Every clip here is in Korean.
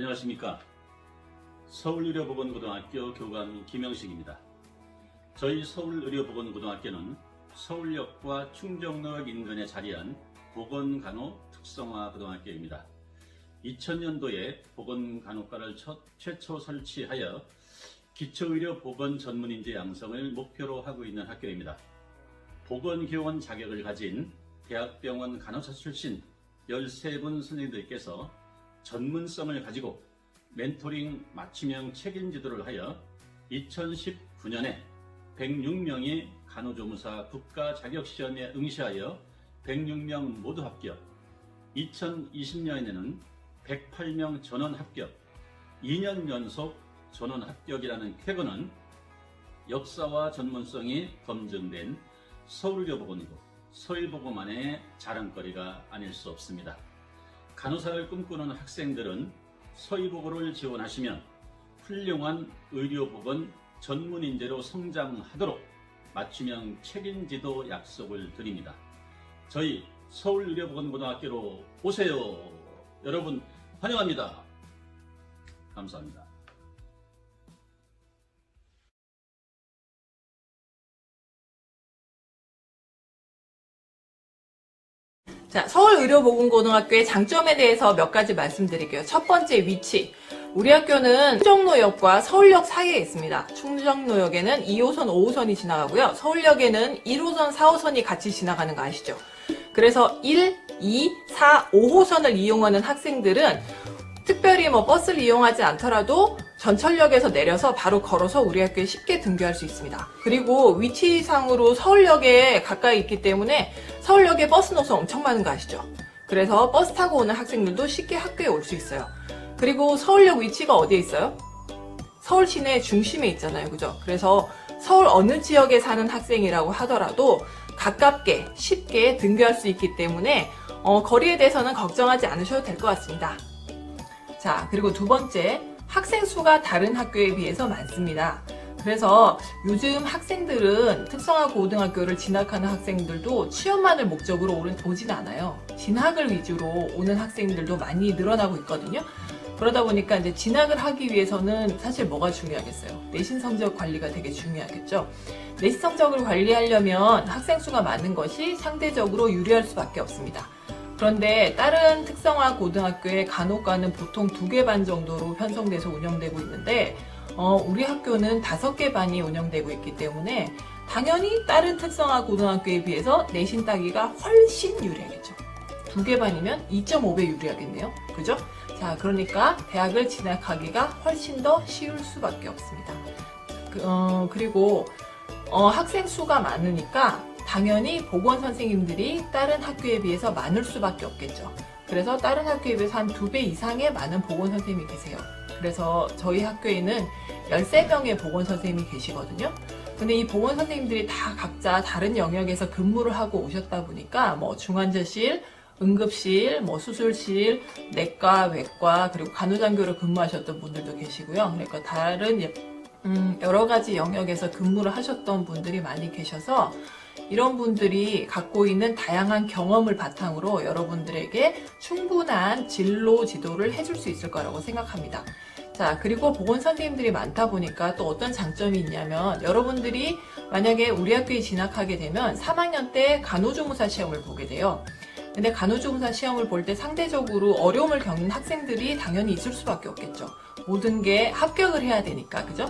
안녕하십니까. 서울의료보건고등학교 교감 김영식입니다. 저희 서울의료보건고등학교는 서울역과 충정로역 인근에 자리한 보건간호 특성화 고등학교입니다. 2000년도에 보건간호과를 최초 설치하여 기초의료 보건 전문인재 양성을 목표로 하고 있는 학교입니다. 보건교원 자격을 가진 대학병원 간호사 출신 13분 선생님들께서 전문성을 가지고 멘토링 맞춤형 책임 지도를 하여 2019년에 106명이 간호조무사 국가 자격시험에 응시하여 106명 모두 합격, 2020년에는 108명 전원 합격, 2년 연속 전원 합격이라는 쾌거는 역사와 전문성이 검증된 서울의료보건고, 서울보건만의 자랑거리가 아닐 수 없습니다. 간호사를 꿈꾸는 학생들은 서울보건을 지원하시면 훌륭한 의료보건 전문인재로 성장하도록 맞춤형 책임지도 약속을 드립니다. 저희 서울의료보건고등학교로 오세요. 여러분 환영합니다. 감사합니다. 자, 서울의료보건고등학교의 장점에 대해서 몇 가지 말씀드릴게요. 첫 번째, 위치. 우리 학교는 충정로역과 서울역 사이에 있습니다. 충정로역에는 2호선, 5호선이 지나가고요. 서울역에는 1호선, 4호선이 같이 지나가는 거 아시죠? 그래서 1, 2, 4, 5호선을 이용하는 학생들은 특별히 버스를 이용하지 않더라도 전철역에서 내려서 바로 걸어서 우리 학교에 쉽게 등교할 수 있습니다. 그리고 위치상으로 서울역에 가까이 있기 때문에 서울역에 버스 노선 엄청 많은 거 아시죠? 그래서 버스 타고 오는 학생들도 쉽게 학교에 올 수 있어요. 그리고 서울역 위치가 어디에 있어요? 서울 시내 중심에 있잖아요. 그죠? 그래서 서울 어느 지역에 사는 학생이라고 하더라도 가깝게 쉽게 등교할 수 있기 때문에 거리에 대해서는 걱정하지 않으셔도 될 것 같습니다. 자, 그리고 두 번째, 학생 수가 다른 학교에 비해서 많습니다. 그래서 요즘 학생들은 특성화 고등학교를 진학하는 학생들도 취업만을 목적으로 오진 않아요. 진학을 위주로 오는 학생들도 많이 늘어나고 있거든요. 그러다 보니까 이제 진학을 하기 위해서는 사실 뭐가 중요하겠어요? 내신 성적 관리가 되게 중요하겠죠. 내신 성적을 관리하려면 학생 수가 많은 것이 상대적으로 유리할 수밖에 없습니다. 그런데 다른 특성화 고등학교의 간호과는 보통 2개 반 정도로 편성돼서 운영되고 있는데 우리 학교는 5개 반이 운영되고 있기 때문에 당연히 다른 특성화 고등학교에 비해서 내신 따기가 훨씬 유리하겠죠. 2개 반이면 2.5배 유리하겠네요. 그죠? 자, 그러니까 대학을 진학하기가 훨씬 더 쉬울 수밖에 없습니다. 그리고 학생 수가 많으니까 당연히 보건 선생님들이 다른 학교에 비해서 많을 수밖에 없겠죠. 그래서 다른 학교에 비해서 한 2배 이상의 많은 보건 선생님이 계세요. 그래서 저희 학교에는 13명의 보건 선생님이 계시거든요. 근데 이 보건 선생님들이 다 각자 다른 영역에서 근무를 하고 오셨다 보니까 중환자실, 응급실, 수술실, 내과, 외과, 그리고 간호장교로 근무하셨던 분들도 계시고요. 그러니까 다른 여러 가지 영역에서 근무를 하셨던 분들이 많이 계셔서 이런 분들이 갖고 있는 다양한 경험을 바탕으로 여러분들에게 충분한 진로 지도를 해줄 수 있을 거라고 생각합니다. 자, 그리고 보건 선생님들이 많다 보니까 또 어떤 장점이 있냐면 여러분들이 만약에 우리 학교에 진학하게 되면 3학년 때 간호조무사 시험을 보게 돼요. 근데 간호조무사 시험을 볼 때 상대적으로 어려움을 겪는 학생들이 당연히 있을 수밖에 없겠죠. 모든 게 합격을 해야 되니까, 그죠?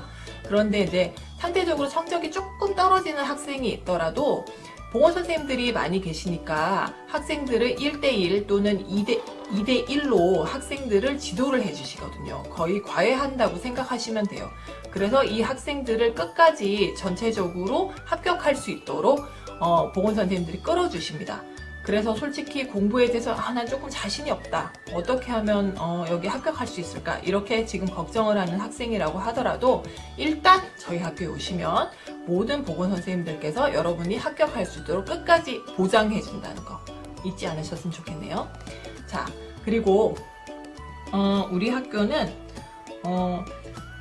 그런데 이제 상대적으로 성적이 조금 떨어지는 학생이 있더라도 보건 선생님들이 많이 계시니까 학생들을 1대1 또는 2대1로 학생들을 지도를 해주시거든요. 거의 과외한다고 생각하시면 돼요. 그래서 이 학생들을 끝까지 전체적으로 합격할 수 있도록 보건 선생님들이 끌어주십니다. 그래서 솔직히 공부에 대해서 난 조금 자신이 없다. 어떻게 하면 여기 합격할 수 있을까? 이렇게 지금 걱정을 하는 학생이라고 하더라도 일단 저희 학교에 오시면 모든 보건 선생님들께서 여러분이 합격할 수 있도록 끝까지 보장해 준다는 거 잊지 않으셨으면 좋겠네요. 자, 그리고 우리 학교는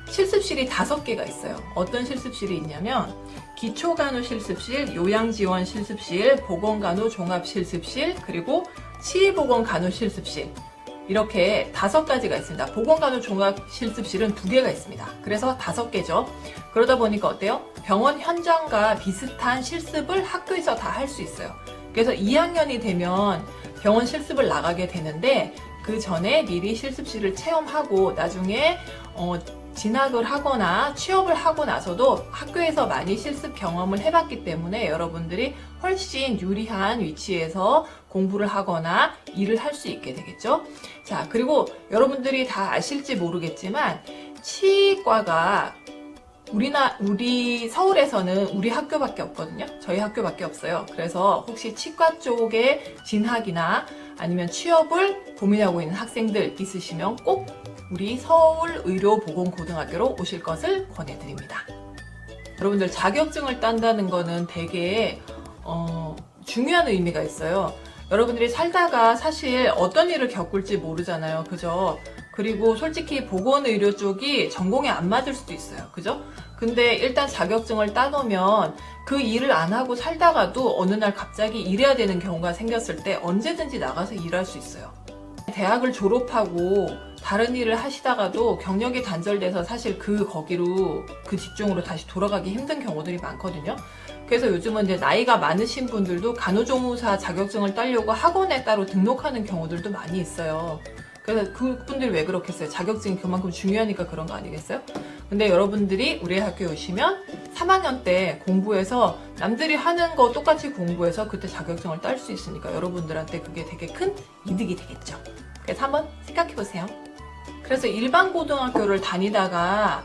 실습실이 5개가 있어요. 어떤 실습실이 있냐면 기초간호 실습실, 요양지원 실습실, 보건간호 종합 실습실, 그리고 치의보건 간호 실습실 이렇게 5가지가 있습니다. 보건간호종합실습실은 2개가 있습니다. 그래서 5개죠. 그러다 보니까 어때요? 병원 현장과 비슷한 실습을 학교에서 다 할 수 있어요. 그래서 2학년이 되면 병원 실습을 나가게 되는데 그 전에 미리 실습실을 체험하고 나중에 진학을 하거나 취업을 하고 나서도 학교에서 많이 실습 경험을 해봤기 때문에 여러분들이 훨씬 유리한 위치에서 공부를 하거나 일을 할 수 있게 되겠죠. 자, 그리고 여러분들이 다 아실지 모르겠지만 치과가 우리 서울에서는 우리 학교밖에 없거든요. 저희 학교밖에 없어요. 그래서 혹시 치과 쪽에 진학이나 아니면 취업을 고민하고 있는 학생들 있으시면 꼭 우리 서울의료보건고등학교로 오실 것을 권해드립니다. 여러분들 자격증을 딴다는 거는 되게 중요한 의미가 있어요. 여러분들이 살다가 사실 어떤 일을 겪을지 모르잖아요. 그죠? 그리고 솔직히 보건의료 쪽이 전공에 안 맞을 수도 있어요. 그죠? 근데 일단 자격증을 따놓으면 그 일을 안 하고 살다가도 어느 날 갑자기 일해야 되는 경우가 생겼을 때 언제든지 나가서 일할 수 있어요. 대학을 졸업하고 다른 일을 하시다가도 경력이 단절돼서 사실 그 직종으로 다시 돌아가기 힘든 경우들이 많거든요. 그래서 요즘은 이제 나이가 많으신 분들도 간호조무사 자격증을 따려고 학원에 따로 등록하는 경우들도 많이 있어요. 그래서 그분들이 왜 그렇겠어요? 자격증이 그만큼 중요하니까 그런 거 아니겠어요? 근데 여러분들이 우리 학교에 오시면 3학년 때 공부해서 남들이 하는 거 똑같이 공부해서 그때 자격증을 딸 수 있으니까 여러분들한테 그게 되게 큰 이득이 되겠죠. 그래서 한번 생각해 보세요. 그래서 일반 고등학교를 다니다가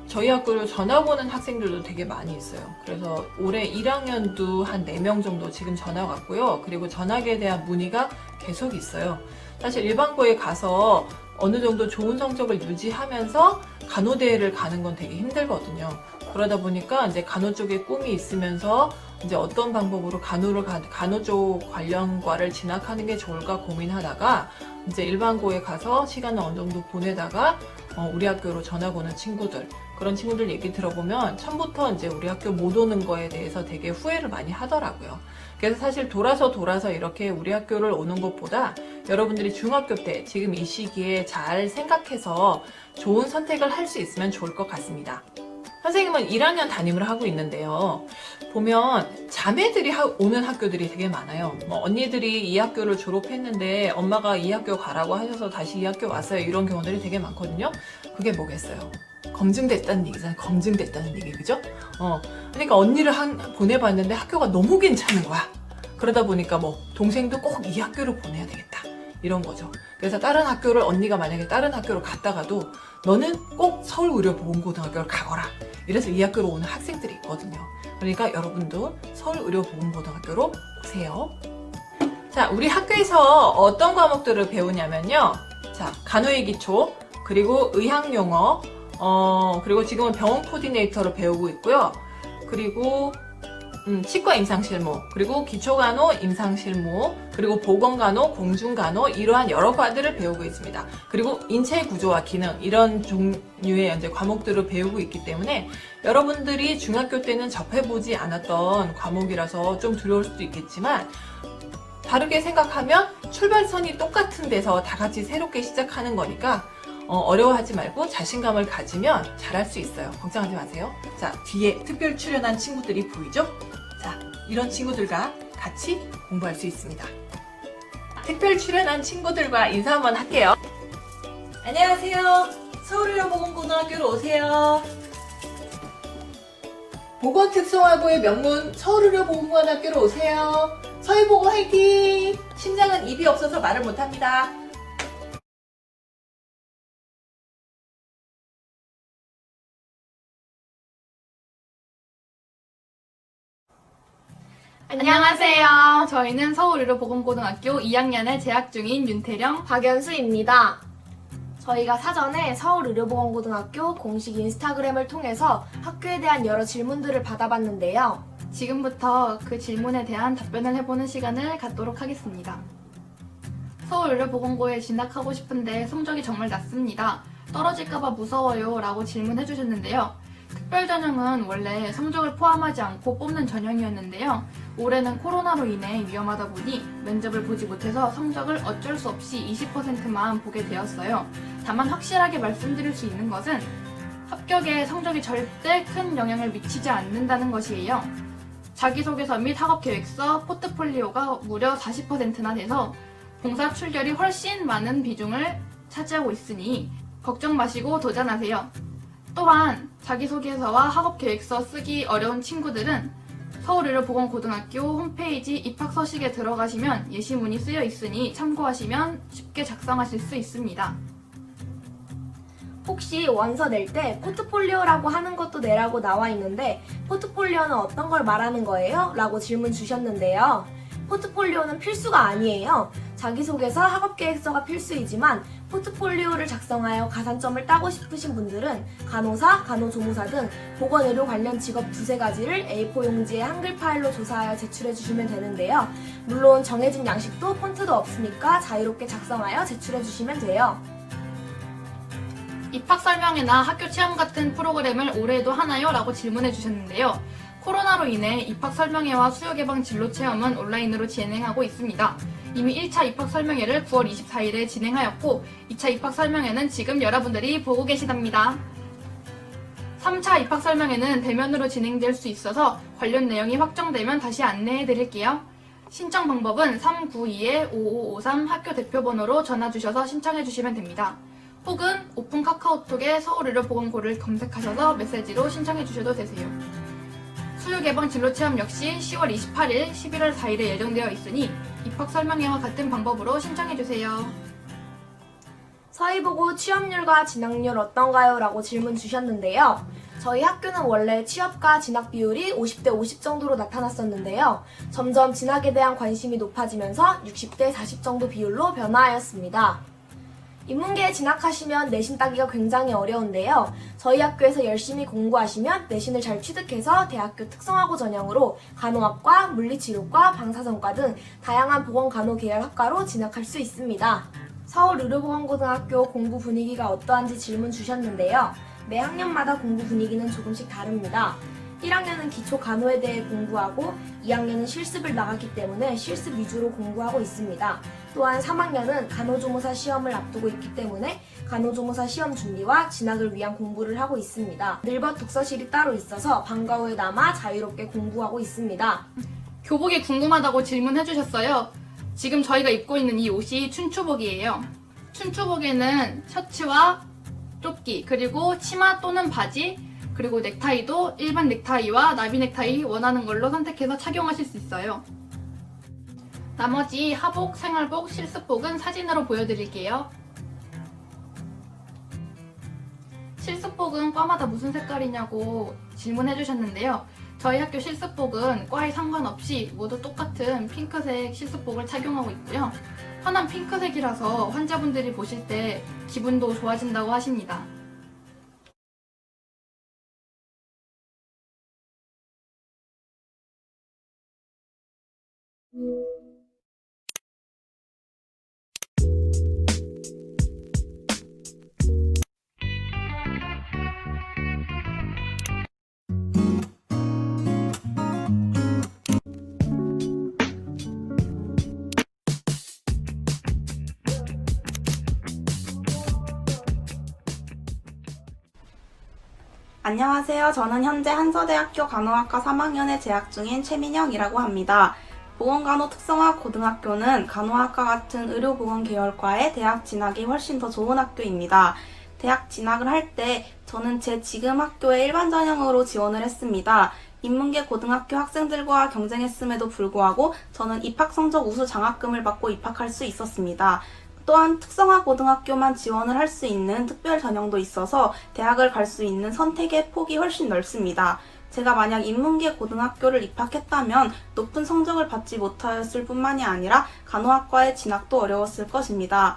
저희 학교로 전학 오는 학생들도 되게 많이 있어요. 그래서 올해 1학년도 한 4명 정도 지금 전학 왔고요. 그리고 전학에 대한 문의가 계속 있어요. 사실 일반고에 가서 어느 정도 좋은 성적을 유지하면서 간호대를 가는 건 되게 힘들거든요. 그러다 보니까 이제 간호 쪽에 꿈이 있으면서 이제 어떤 방법으로 간호 쪽 관련과를 진학하는 게 좋을까 고민하다가 이제 일반고에 가서 시간을 어느 정도 보내다가 우리 학교로 전학 오는 친구들, 그런 친구들 얘기 들어보면 처음부터 이제 우리 학교 못 오는 거에 대해서 되게 후회를 많이 하더라고요. 그래서 사실 돌아서 이렇게 우리 학교를 오는 것보다 여러분들이 중학교 때 지금 이 시기에 잘 생각해서 좋은 선택을 할 수 있으면 좋을 것 같습니다. 선생님은 1학년 담임을 하고 있는데요. 보면 자매들이 오는 학교들이 되게 많아요. 언니들이 이 학교를 졸업했는데 엄마가 이 학교 가라고 하셔서 다시 이 학교 왔어요. 이런 경우들이 되게 많거든요. 그게 뭐겠어요? 검증됐다는 얘기잖아요. 검증됐다는 얘기, 그죠? 그러니까 언니를 보내봤는데 학교가 너무 괜찮은 거야. 그러다 보니까 동생도 꼭 이 학교로 보내야 되겠다. 이런 거죠. 그래서 언니가 만약에 다른 학교로 갔다가도 너는 꼭 서울의료보건고등학교를 가거라. 이래서 이 학교로 오는 학생들이 있거든요. 그러니까 여러분도 서울의료보건고등학교로 오세요. 자, 우리 학교에서 어떤 과목들을 배우냐면요. 자, 간호의 기초, 그리고 의학용어, 그리고 지금은 병원 코디네이터를 배우고 있고요. 그리고 치과 임상실무, 그리고 기초간호 임상실무, 그리고 보건간호, 공중간호 이러한 여러 과들을 배우고 있습니다. 그리고 인체 구조와 기능 이런 종류의 이제 과목들을 배우고 있기 때문에 여러분들이 중학교 때는 접해보지 않았던 과목이라서 좀 두려울 수도 있겠지만 다르게 생각하면 출발선이 똑같은 데서 다 같이 새롭게 시작하는 거니까 어려워하지 말고 자신감을 가지면 잘할 수 있어요. 걱정하지 마세요. 자, 뒤에 특별 출연한 친구들이 보이죠? 자, 이런 친구들과 같이 공부할 수 있습니다. 특별 출연한 친구들과 인사 한번 할게요. 안녕하세요. 서울의료보건고등학교로 오세요. 보건특성화고의 명문 서울의료보건고등학교로 오세요. 서희보고 화이팅! 심장은 입이 없어서 말을 못합니다. 안녕하세요. 저희는 서울의료보건고등학교 2학년에 재학 중인 윤태령, 박연수입니다. 저희가 사전에 서울의료보건고등학교 공식 인스타그램을 통해서 학교에 대한 여러 질문들을 받아봤는데요. 지금부터 그 질문에 대한 답변을 해보는 시간을 갖도록 하겠습니다. 서울의료보건고에 진학하고 싶은데 성적이 정말 낮습니다. 떨어질까봐 무서워요 라고 질문해 주셨는데요. 특별전형은 원래 성적을 포함하지 않고 뽑는 전형이었는데요. 올해는 코로나로 인해 위험하다 보니 면접을 보지 못해서 성적을 어쩔 수 없이 20%만 보게 되었어요. 다만 확실하게 말씀드릴 수 있는 것은 합격에 성적이 절대 큰 영향을 미치지 않는다는 것이에요. 자기소개서 및 학업계획서, 포트폴리오가 무려 40%나 돼서 봉사 출결이 훨씬 많은 비중을 차지하고 있으니 걱정 마시고 도전하세요. 또한 자기소개서와 학업계획서 쓰기 어려운 친구들은 서울의료보건고등학교 홈페이지 입학서식에 들어가시면 예시문이 쓰여 있으니 참고하시면 쉽게 작성하실 수 있습니다. 혹시 원서 낼 때 포트폴리오라고 하는 것도 내라고 나와 있는데 포트폴리오는 어떤 걸 말하는 거예요? 라고 질문 주셨는데요. 포트폴리오는 필수가 아니에요. 자기소개서, 학업계획서가 필수이지만 포트폴리오를 작성하여 가산점을 따고 싶으신 분들은 간호사, 간호조무사 등 보건의료 관련 직업 두세 가지를 A4 용지에 한글 파일로 조사하여 제출해 주시면 되는데요. 물론 정해진 양식도 폰트도 없으니까 자유롭게 작성하여 제출해 주시면 돼요. 입학 설명회나 학교 체험 같은 프로그램을 올해도 하나요? 라고 질문해 주셨는데요. 코로나로 인해 입학 설명회와 수요 개방 진로 체험은 온라인으로 진행하고 있습니다. 이미 1차 입학 설명회를 9월 24일에 진행하였고 2차 입학 설명회는 지금 여러분들이 보고 계시답니다. 3차 입학 설명회는 대면으로 진행될 수 있어서 관련 내용이 확정되면 다시 안내해 드릴게요. 신청 방법은 392-5553 학교 대표번호로 전화 주셔서 신청해 주시면 됩니다. 혹은 오픈 카카오톡에 서울의료보건고를 검색하셔서 메시지로 신청해 주셔도 되세요. 수요 개방 진로 체험 역시 10월 28일, 11월 4일에 예정되어 있으니 입학 설명회와 같은 방법으로 신청해 주세요. 서희보고 취업률과 진학률 어떤가요? 라고 질문 주셨는데요. 저희 학교는 원래 취업과 진학 비율이 50대 50 정도로 나타났었는데요. 점점 진학에 대한 관심이 높아지면서 60대 40 정도 비율로 변화하였습니다. 인문계에 진학하시면 내신 따기가 굉장히 어려운데요. 저희 학교에서 열심히 공부하시면 내신을 잘 취득해서 대학교 특성화고 전형으로 간호학과, 물리치료과, 방사선과 등 다양한 보건간호 계열 학과로 진학할 수 있습니다. 서울의료보건고등학교 공부 분위기가 어떠한지 질문 주셨는데요. 매 학년마다 공부 분위기는 조금씩 다릅니다. 1학년은 기초 간호에 대해 공부하고 2학년은 실습을 나갔기 때문에 실습 위주로 공부하고 있습니다. 또한 3학년은 간호조무사 시험을 앞두고 있기 때문에 간호조무사 시험 준비와 진학을 위한 공부를 하고 있습니다. 늘벗 독서실이 따로 있어서 방과 후에 남아 자유롭게 공부하고 있습니다. 교복이 궁금하다고 질문해 주셨어요. 지금 저희가 입고 있는 이 옷이 춘추복이에요. 춘추복에는 셔츠와 조끼, 그리고 치마 또는 바지, 그리고 넥타이도 일반 넥타이와 나비 넥타이 원하는 걸로 선택해서 착용하실 수 있어요. 나머지 하복, 생활복, 실습복은 사진으로 보여드릴게요. 실습복은 과마다 무슨 색깔이냐고 질문해 주셨는데요. 저희 학교 실습복은 과에 상관없이 모두 똑같은 핑크색 실습복을 착용하고 있고요. 환한 핑크색이라서 환자분들이 보실 때 기분도 좋아진다고 하십니다. 안녕하세요. 저는 현재 한서대학교 간호학과 3학년에 재학 중인 최민영이라고 합니다. 보건간호 특성화 고등학교는 간호학과 같은 의료보건 계열과의 대학 진학이 훨씬 더 좋은 학교입니다. 대학 진학을 할 때 저는 제 지금 학교에 일반 전형으로 지원을 했습니다. 인문계 고등학교 학생들과 경쟁했음에도 불구하고 저는 입학 성적 우수 장학금을 받고 입학할 수 있었습니다. 또한 특성화 고등학교만 지원을 할 수 있는 특별 전형도 있어서 대학을 갈 수 있는 선택의 폭이 훨씬 넓습니다. 제가 만약 인문계 고등학교를 입학했다면 높은 성적을 받지 못하였을 뿐만이 아니라 간호학과의 진학도 어려웠을 것입니다.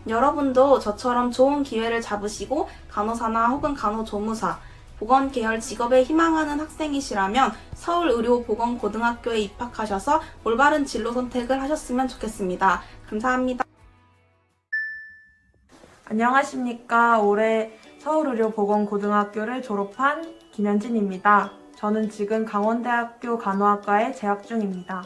여러분도 저처럼 좋은 기회를 잡으시고 간호사나 혹은 간호조무사, 보건 계열 직업에 희망하는 학생이시라면 서울의료보건고등학교에 입학하셔서 올바른 진로 선택을 하셨으면 좋겠습니다. 감사합니다. 안녕하십니까. 올해 서울의료보건고등학교를 졸업한 김현진입니다. 저는 지금 강원대학교 간호학과에 재학 중입니다.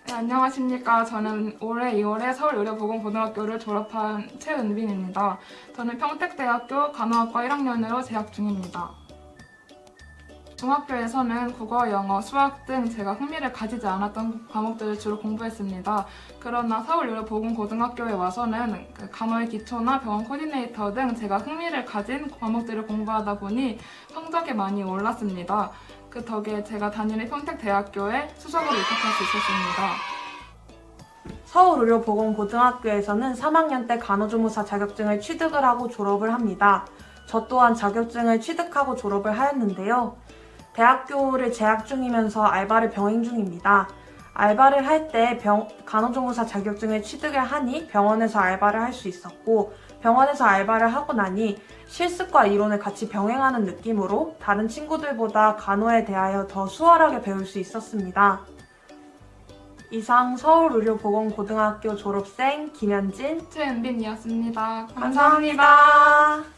네, 안녕하십니까. 저는 올해 2월에 서울의료보건고등학교를 졸업한 최은빈입니다. 저는 평택대학교 간호학과 1학년으로 재학 중입니다. 중학교에서는 국어, 영어, 수학 등 제가 흥미를 가지지 않았던 과목들을 주로 공부했습니다. 그러나 서울의료보건고등학교에 와서는 간호의 기초나 병원 코디네이터 등 제가 흥미를 가진 과목들을 공부하다 보니 성적이 많이 올랐습니다. 그 덕에 제가 다니는 평택대학교에 수석으로 입학할 수 있었습니다. 서울의료보건고등학교에서는 3학년 때 간호조무사 자격증을 취득을 하고 졸업을 합니다. 저 또한 자격증을 취득하고 졸업을 하였는데요. 대학교를 재학 중이면서 알바를 병행 중입니다. 알바를 할 때 간호조무사 자격증을 취득을 하니 병원에서 알바를 할 수 있었고, 병원에서 알바를 하고 나니 실습과 이론을 같이 병행하는 느낌으로 다른 친구들보다 간호에 대하여 더 수월하게 배울 수 있었습니다. 이상 서울의료보건고등학교 졸업생 김현진, 최은빈이었습니다. 감사합니다.